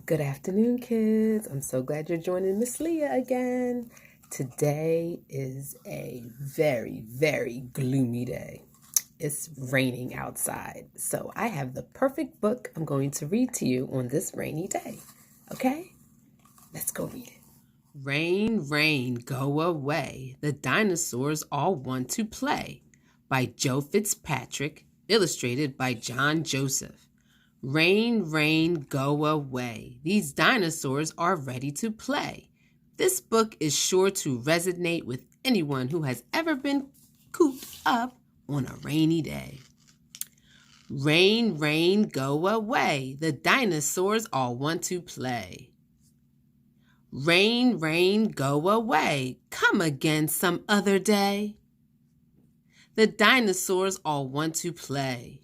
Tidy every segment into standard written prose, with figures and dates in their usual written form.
Good afternoon, kids. I'm so glad you're joining Miss Leah again. Today is a very, very gloomy day. It's raining outside, so I have the perfect book I'm going to read to you on this rainy day. Okay? Let's go read it. Rain, rain, go away. The dinosaurs all want to play. By Joe Fitzpatrick, illustrated by John Joseph. Rain, rain, go away. These dinosaurs are ready to play. This book is sure to resonate with anyone who has ever been cooped up on a rainy day. Rain, rain, go away. The dinosaurs all want to play. Rain, rain, go away. Come again some other day. The dinosaurs all want to play.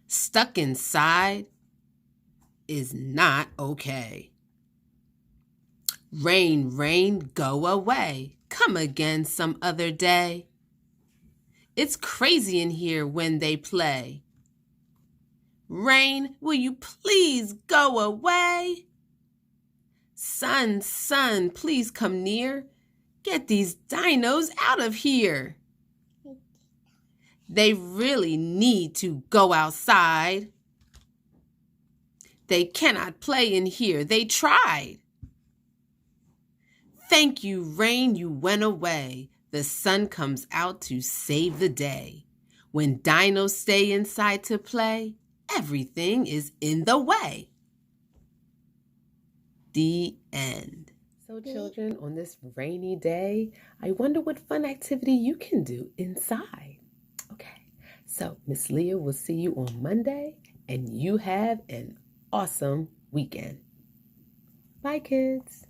Stuck inside is not okay. Rain, rain, go away. Come again some other day. It's crazy in here when they play. Rain, will you please go away? Sun, sun, please come near. Get these dinos out of here. They really need to go outside. They cannot play in here. They tried. Thank you, rain, you went away. The sun comes out to save the day. When dinos stay inside to play, everything is in the way. The end. So children, on this rainy day, I wonder what fun activity you can do inside. Okay, so Miss Leah will see you on Monday, and you have an awesome weekend. Bye, kids.